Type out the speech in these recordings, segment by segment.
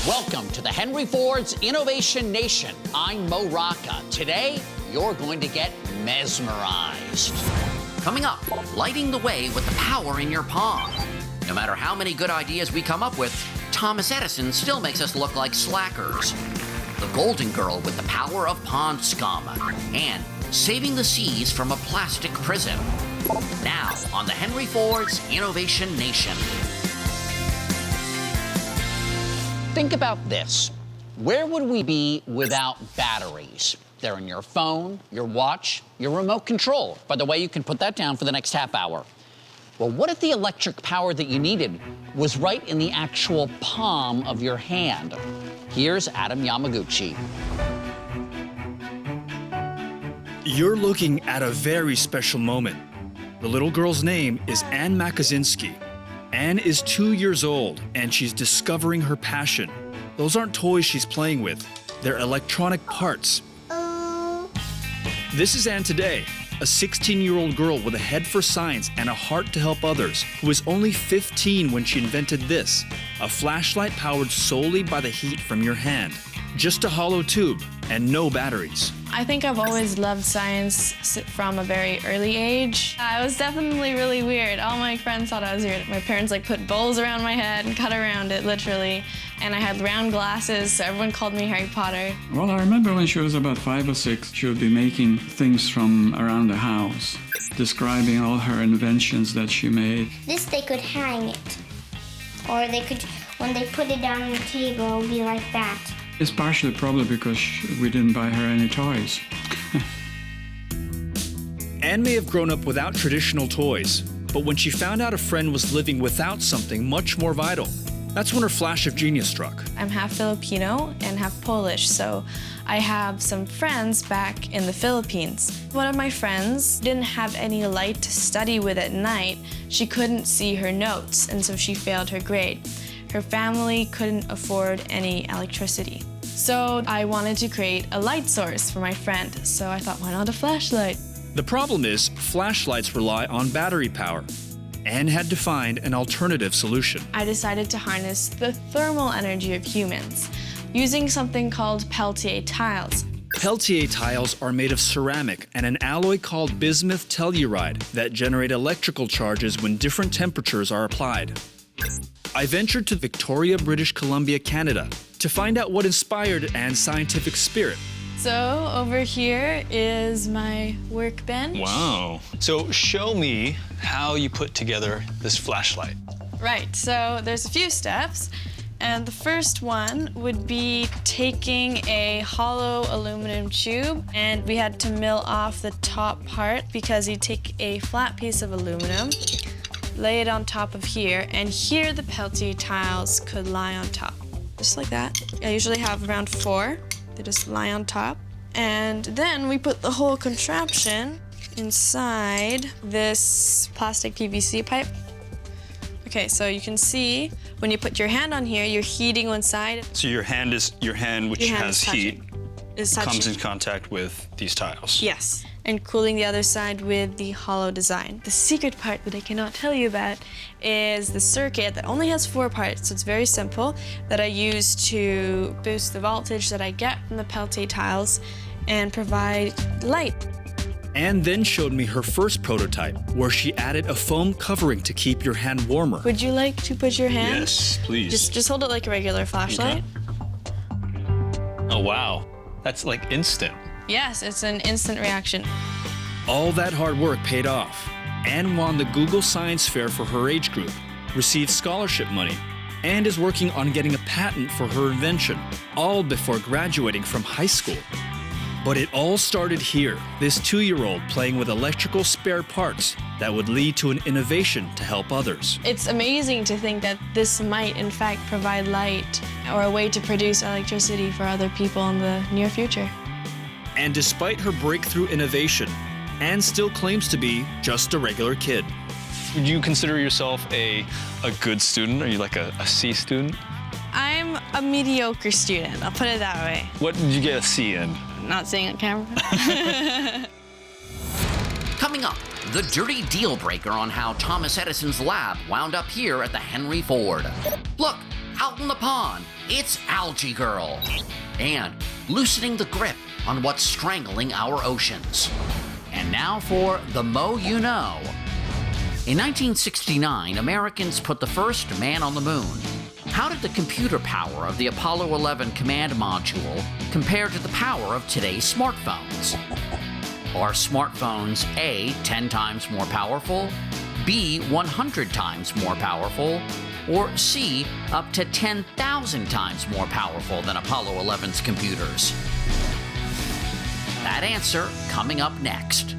Welcome to the Henry Ford's Innovation Nation. I'm Mo Rocca. Today, you're going to get mesmerized. Coming up, lighting the way with the power in your palm. No matter how many good ideas we come up with, Thomas Edison still makes us look like slackers. The Golden Girl with the power of pond scum. And saving the seas from a plastic prison. Now, on the Henry Ford's Innovation Nation. Think about this. Where would we be without batteries? They're in your phone, your watch, your remote control. By the way, you can put that down for the next half hour. Well, what if the electric power that you needed was right in the actual palm of your hand? Here's Adam Yamaguchi. You're looking at a very special moment. The little girl's name is Anne Makazinski. Anne is 2 years old, and she's discovering her passion. Those aren't toys she's playing with. They're electronic parts. This is Anne today, a 16-year-old girl with a head for science and a heart to help others, who was only 15 when she invented this, a flashlight powered solely by the heat from your hand. Just a hollow tube and no batteries. I think I've always loved science from a very early age. I was definitely really weird. All my friends thought I was weird. My parents put bowls around my head and cut around it, literally. And I had round glasses, so everyone called me Harry Potter. Well, I remember when she was about 5 or 6, she would be making things from around the house, describing all her inventions that she made. This, they could hang it. Or they could, when they put it down on the table, it would be like that. It's partially probably because we didn't buy her any toys. Anne may have grown up without traditional toys, but when she found out a friend was living without something much more vital, that's when her flash of genius struck. I'm half Filipino and half Polish, so I have some friends back in the Philippines. One of my friends didn't have any light to study with at night. She couldn't see her notes, and so she failed her grade. Her family couldn't afford any electricity. So I wanted to create a light source for my friend, so I thought, why not a flashlight? The problem is, flashlights rely on battery power. Anne had to find an alternative solution. I decided to harness the thermal energy of humans using something called Peltier tiles. Peltier tiles are made of ceramic and an alloy called bismuth telluride that generate electrical charges when different temperatures are applied. I ventured to Victoria, British Columbia, Canada, to find out what inspired Anne's scientific spirit. So over here is my workbench. Wow. So show me how you put together this flashlight. Right, so there's a few steps. And the first one would be taking a hollow aluminum tube, and we had to mill off the top part because you take a flat piece of aluminum, lay it on top of here, and here the Peltier tiles could lie on top. Just like that. I usually have around 4. They just lie on top. And then we put the whole contraption inside this plastic PVC pipe. Okay, so you can see when you put your hand on here, you're heating one side. So your hand, which has heat, comes in contact with these tiles. Yes, and cooling the other side with the hollow design. The secret part that I cannot tell you about is the circuit that only has 4 parts, so it's very simple, that I use to boost the voltage that I get from the Peltier tiles and provide light. Anne then showed me her first prototype, where she added a foam covering to keep your hand warmer. Would you like to put your hand? Yes, please. Just hold it like a regular flashlight. Okay. Oh, wow. That's like instant. Yes, it's an instant reaction. All that hard work paid off. Anne won the Google Science Fair for her age group, received scholarship money, and is working on getting a patent for her invention, all before graduating from high school. But it all started here, this 2-year-old playing with electrical spare parts that would lead to an innovation to help others. It's amazing to think that this might, in fact, provide light or a way to produce electricity for other people in the near future. And despite her breakthrough innovation, Anne still claims to be just a regular kid. Would you consider yourself a good student? Are you like a C student? I'm a mediocre student, I'll put it that way. What did you get a C in? Not saying on camera. Coming up, the dirty deal breaker on how Thomas Edison's lab wound up here at the Henry Ford. Look, out in the pond, it's Algae Girl. And loosening the grip on what's strangling our oceans. And now for the Mo You Know. In 1969, Americans put the first man on the moon. How did the computer power of the Apollo 11 command module compare to the power of today's smartphones? Are smartphones A, 10 times more powerful, B, 100 times more powerful, or C, up to 10,000 times more powerful than Apollo 11's computers? That answer coming up next.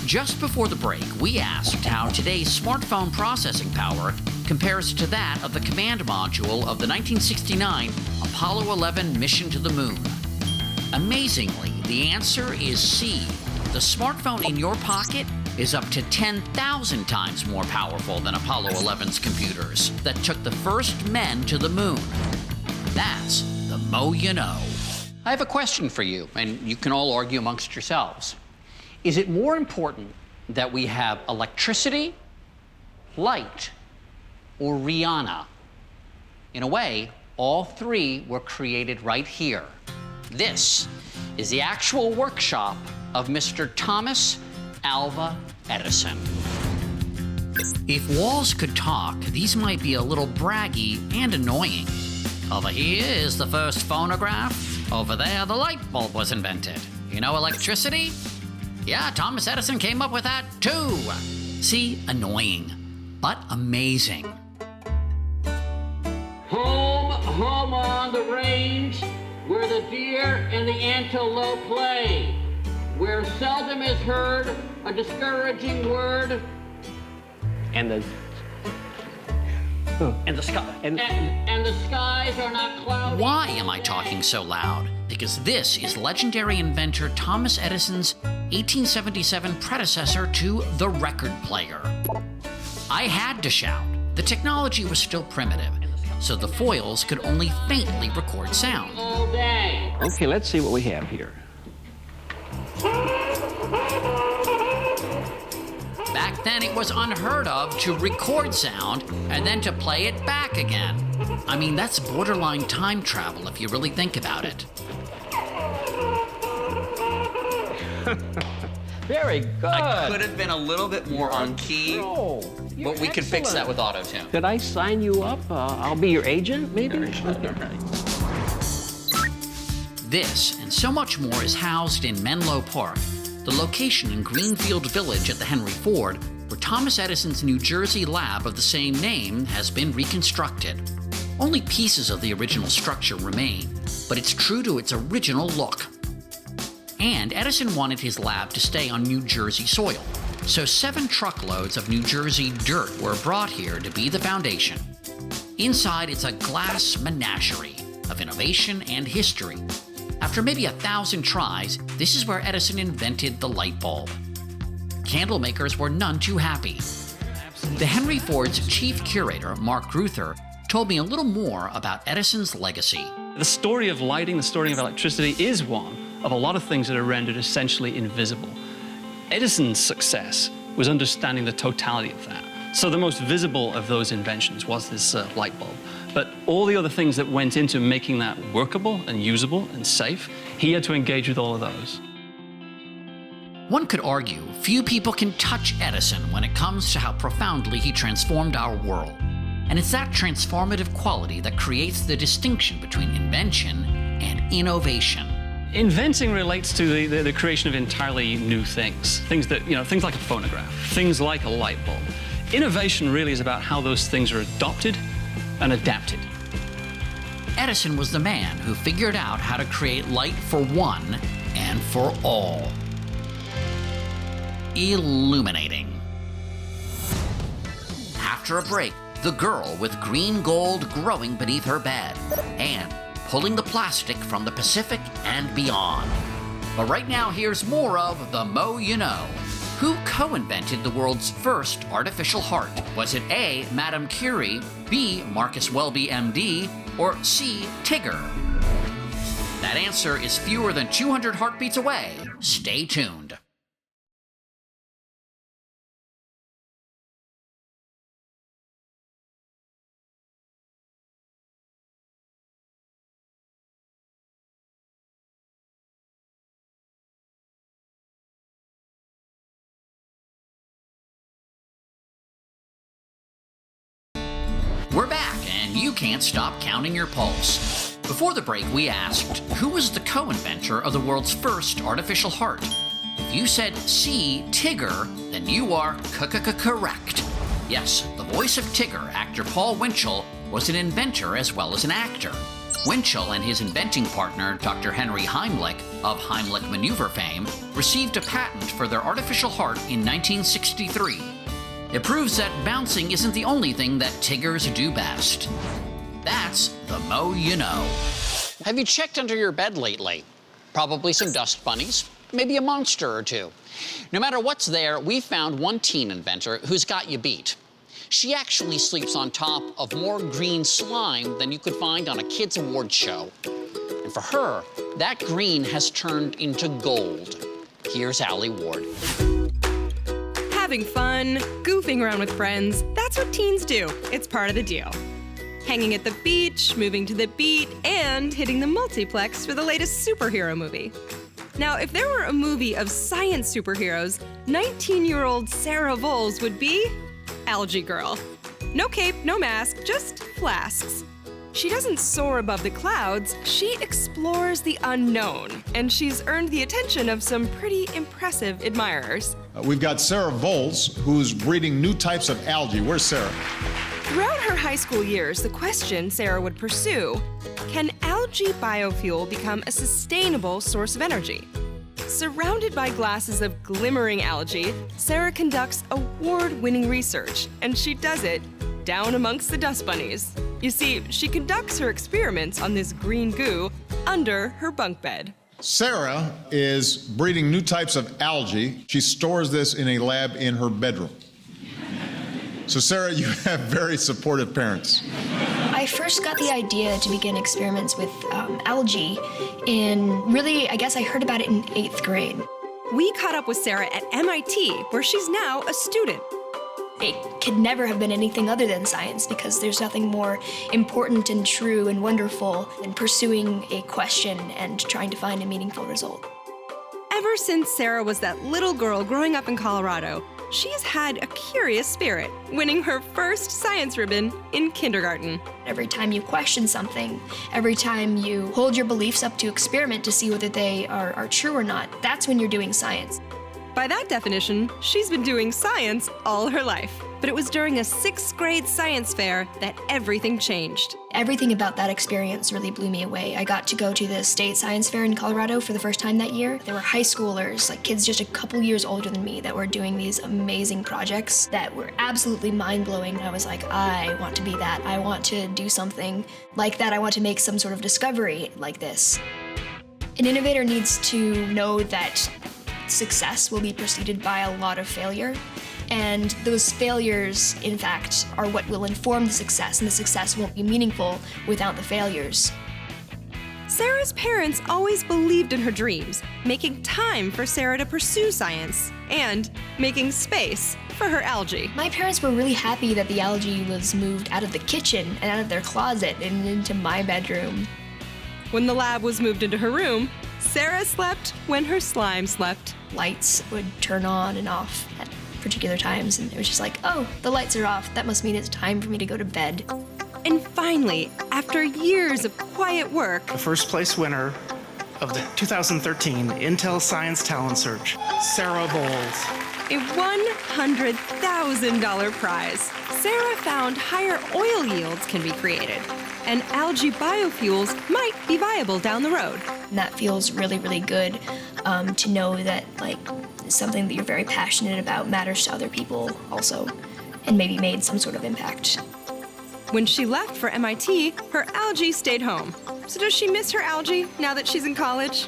Just before the break, we asked how today's smartphone processing power compares to that of the command module of the 1969 Apollo 11 mission to the moon. Amazingly, the answer is C. The smartphone in your pocket is up to 10,000 times more powerful than Apollo 11's computers that took the first men to the moon. That's the Mo You Know. I have a question for you, and you can all argue amongst yourselves. Is it more important that we have electricity, light, or Rihanna? In a way, all three were created right here. This is the actual workshop of Mr. Thomas Alva Edison. If walls could talk, these might be a little braggy and annoying. Over here is the first phonograph. Over there, the light bulb was invented. You know electricity? Yeah, Thomas Edison came up with that too. See, annoying, but amazing. Home on the range, where the deer and the antelope play, where seldom is heard a discouraging word, And the skies are not cloudy. Why am I talking so loud? Because this is legendary inventor Thomas Edison's 1877 predecessor to the record player. I had to shout. The technology was still primitive, so the foils could only faintly record sound. All day. Okay, let's see what we have here. Back then, it was unheard of to record sound and then to play it back again. I mean, that's borderline time travel if you really think about it. Very good. I could have been a little bit more on key, Oh, but we could fix that with auto-tune. Could I sign you up? I'll be your agent, maybe? This and so much more is housed in Menlo Park, the location in Greenfield Village at the Henry Ford, where Thomas Edison's New Jersey lab of the same name has been reconstructed. Only pieces of the original structure remain, but it's true to its original look. And Edison wanted his lab to stay on New Jersey soil, so 7 truckloads of New Jersey dirt were brought here to be the foundation. Inside, it's a glass menagerie of innovation and history. After maybe 1,000 tries, this is where Edison invented the light bulb. Candle makers were none too happy. The Henry Ford's chief curator, Mark Ruther, told me a little more about Edison's legacy. The story of lighting, the story of electricity is one of a lot of things that are rendered essentially invisible. Edison's success was understanding the totality of that. So the most visible of those inventions was this light bulb. But all the other things that went into making that workable and usable and safe, he had to engage with all of those. One could argue few people can touch Edison when it comes to how profoundly he transformed our world. And it's that transformative quality that creates the distinction between invention and innovation. Inventing relates to the creation of entirely new things. Things like a phonograph, things like a light bulb. Innovation really is about how those things are adopted and adapted. Edison was the man who figured out how to create light for one and for all. Illuminating. After a break, the girl with green gold growing beneath her bed and pulling the plastic from the Pacific and beyond. But right now, here's more of the Mo You Know. Who co-invented the world's first artificial heart? Was it A, Madame Curie, B, Marcus Welby, MD, or C, Tigger? That answer is fewer than 200 heartbeats away. Stay tuned. We're back, and you can't stop counting your pulse. Before the break, we asked, who was the co-inventor of the world's first artificial heart? If you said C, Tigger, then you are correct. Yes, the voice of Tigger, actor Paul Winchell, was an inventor as well as an actor. Winchell and his inventing partner, Dr. Henry Heimlich, of Heimlich maneuver fame, received a patent for their artificial heart in 1963. It proves that bouncing isn't the only thing that Tiggers do best. That's the Mo You Know. Have you checked under your bed lately? Probably some dust bunnies, maybe a monster or two. No matter what's there, we found one teen inventor who's got you beat. She actually sleeps on top of more green slime than you could find on a kids' award show. And for her, that green has turned into gold. Here's Allie Ward. Having fun, goofing around with friends, that's what teens do. It's part of the deal. Hanging at the beach, moving to the beat, and hitting the multiplex for the latest superhero movie. Now, if there were a movie of science superheroes, 19-year-old Sarah Voles would be Algae Girl. No cape, no mask, just flasks. She doesn't soar above the clouds, she explores the unknown, and she's earned the attention of some pretty impressive admirers. We've got Sarah Voles, who's breeding new types of algae. Where's Sarah? Throughout her high school years, the question Sarah would pursue, can algae biofuel become a sustainable source of energy? Surrounded by glasses of glimmering algae, Sarah conducts award-winning research, and she does it down amongst the dust bunnies. You see, she conducts her experiments on this green goo under her bunk bed. Sarah is breeding new types of algae. She stores this in a lab in her bedroom. So Sarah, you have very supportive parents. I first got the idea to begin experiments with algae I guess I heard about it in 8th grade. We caught up with Sarah at MIT, where she's now a student. It could never have been anything other than science because there's nothing more important and true and wonderful than pursuing a question and trying to find a meaningful result. Ever since Sarah was that little girl growing up in Colorado, she's had a curious spirit, winning her first science ribbon in kindergarten. Every time you question something, every time you hold your beliefs up to experiment to see whether they are true or not, that's when you're doing science. By that definition, she's been doing science all her life. But it was during a 6th grade science fair that everything changed. Everything about that experience really blew me away. I got to go to the state science fair in Colorado for the first time that year. There were high schoolers, like kids just a couple years older than me, that were doing these amazing projects that were absolutely mind-blowing. I was like, I want to be that. I want to do something like that. I want to make some sort of discovery like this. An innovator needs to know that success will be preceded by a lot of failure. And those failures, in fact, are what will inform the success, and the success won't be meaningful without the failures. Sarah's parents always believed in her dreams, making time for Sarah to pursue science, and making space for her algae. My parents were really happy that the algae was moved out of the kitchen and out of their closet and into my bedroom. When the lab was moved into her room, Sarah slept when her slime slept. Lights would turn on and off at particular times, and it was just like, oh, the lights are off. That must mean it's time for me to go to bed. And finally, after years of quiet work, the first place winner of the 2013 Intel Science Talent Search, Sarah Voles. A $100,000 prize. Sarah found higher oil yields can be created, and algae biofuels might be viable down the road. And that feels really, really good to know that something that you're very passionate about matters to other people also, and maybe made some sort of impact. When she left for MIT, her algae stayed home. So does she miss her algae now that she's in college?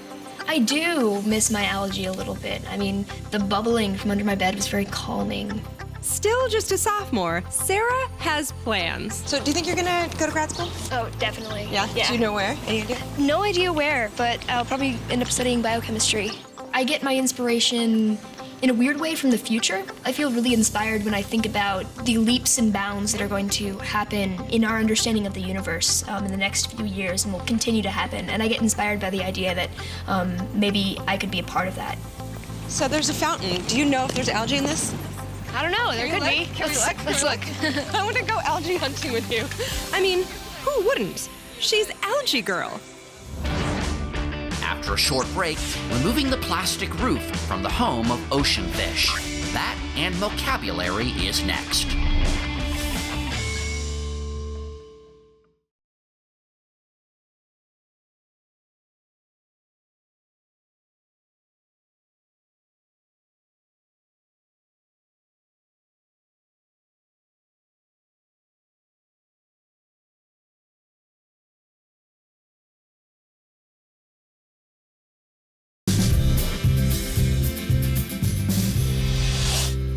I do miss my algae a little bit. I mean, the bubbling from under my bed was very calming. Still just a sophomore, Sarah has plans. So do you think you're gonna go to grad school? Oh, definitely. Yeah? Do you know where? Any idea? No idea where, but I'll probably end up studying biochemistry. I get my inspiration in a weird way from the future. I feel really inspired when I think about the leaps and bounds that are going to happen in our understanding of the universe in the next few years and will continue to happen. And I get inspired by the idea that maybe I could be a part of that. So there's a fountain. Do you know if there's algae in this? I don't know, there could be. Let's look. I want to go algae hunting with you. I mean, who wouldn't? She's Algae Girl. After a short break, removing the plastic roof from the home of ocean fish. That and vocabulary is next.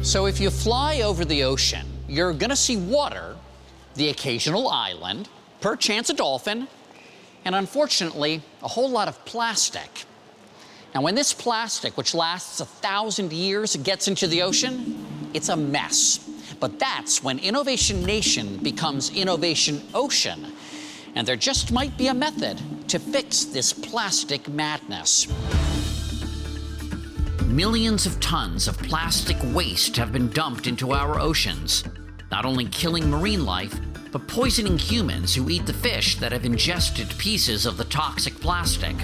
So if you fly over the ocean, you're gonna see water, the occasional island, perchance a dolphin, and unfortunately, a whole lot of plastic. Now, when this plastic, which lasts 1,000 years, gets into the ocean, it's a mess. But that's when Innovation Nation becomes Innovation Ocean. And there just might be a method to fix this plastic madness. Millions of tons of plastic waste have been dumped into our oceans, not only killing marine life, but poisoning humans who eat the fish that have ingested pieces of the toxic plastic.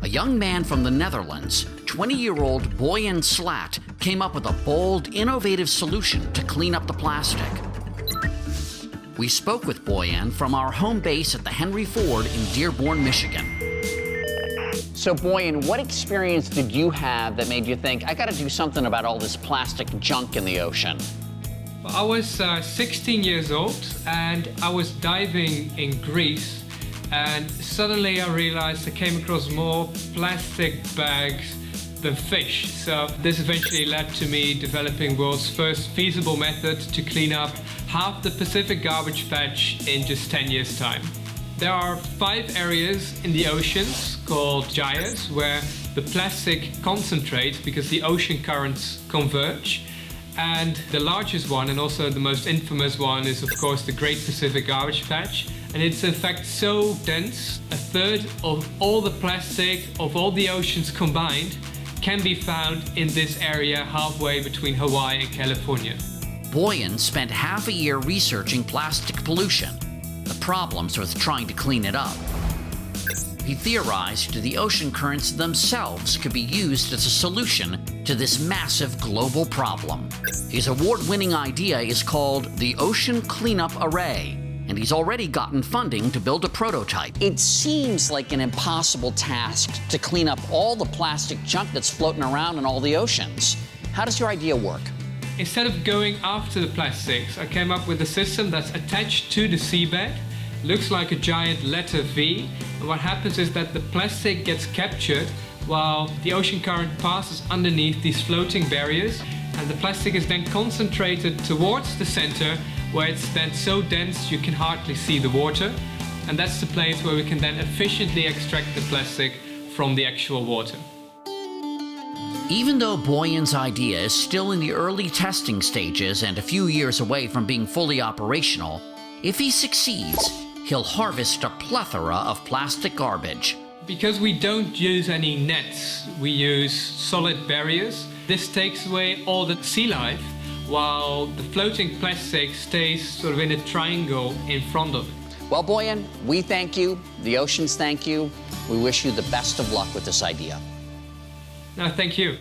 A young man from the Netherlands, 20-year-old Boyan Slat, came up with a bold, innovative solution to clean up the plastic. We spoke with Boyan from our home base at the Henry Ford in Dearborn, Michigan. So, Boyan, what experience did you have that made you think, I gotta do something about all this plastic junk in the ocean? I was 16 years old and I was diving in Greece, and suddenly I realized I came across more plastic bags than fish. So this eventually led to me developing world's first feasible method to clean up half the Pacific garbage patch in just 10 years' time. There are 5 areas in the oceans called gyres where the plastic concentrates because the ocean currents converge. And the largest one, and also the most infamous one, is of course the Great Pacific Garbage Patch. And it's in fact so dense, 1/3 of all the plastic of all the oceans combined can be found in this area halfway between Hawaii and California. Boyan spent half a year researching plastic pollution, the problems with trying to clean it up. He theorized the ocean currents themselves could be used as a solution to this massive global problem. His award-winning idea is called the Ocean Cleanup Array, and he's already gotten funding to build a prototype. It seems like an impossible task to clean up all the plastic junk that's floating around in all the oceans. How does your idea work? Instead of going after the plastics, I came up with a system that's attached to the seabed. Looks like a giant letter V, and what happens is that the plastic gets captured while the ocean current passes underneath these floating barriers, and the plastic is then concentrated towards the center where it's then so dense you can hardly see the water, and that's the place where we can then efficiently extract the plastic from the actual water. Even though Boyan's idea is still in the early testing stages and a few years away from being fully operational, if he succeeds, he'll harvest a plethora of plastic garbage. Because we don't use any nets, we use solid barriers. This takes away all the sea life, while the floating plastic stays sort of in a triangle in front of it. Well, Boyan, we thank you. The oceans thank you. We wish you the best of luck with this idea. No, thank you.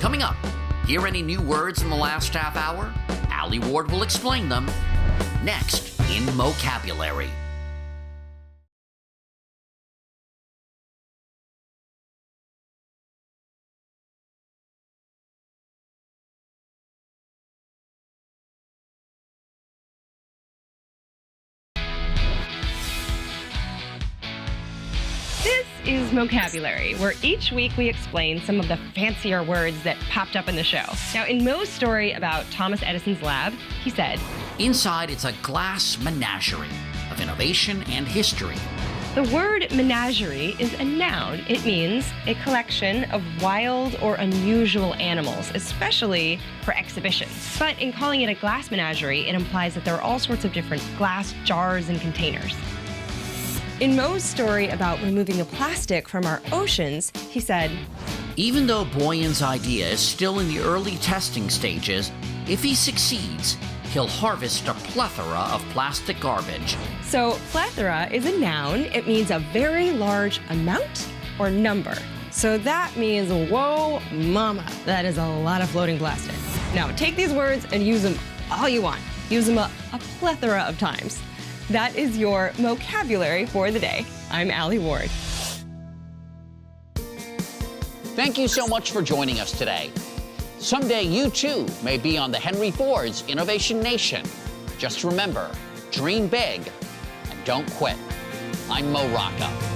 Coming up, hear any new words in the last half hour? Ali Ward will explain them next in Vocabulary. This is Vocabulary, where each week we explain some of the fancier words that popped up in the show. Now, in Mo's story about Thomas Edison's lab, he said, Inside, it's a glass menagerie of innovation and history. the word menagerie is a noun. It means a collection of wild or unusual animals, especially for exhibition. But in calling it a glass menagerie, it implies that there are all sorts of different glass jars and containers. In Mo's story about removing the plastic from our oceans, he said, Even though Boyan's idea is still in the early testing stages, if he succeeds, he'll harvest a plethora of plastic garbage. So plethora is a noun. It means a very large amount or number. So that means, whoa, mama, that is a lot of floating plastic. Now take these words and use them all you want. Use them a plethora of times. That is your vocabulary for the day. I'm Allie Ward. Thank you so much for joining us today. Someday you too may be on the Henry Ford's Innovation Nation. Just remember, dream big and don't quit. I'm Mo Rocca.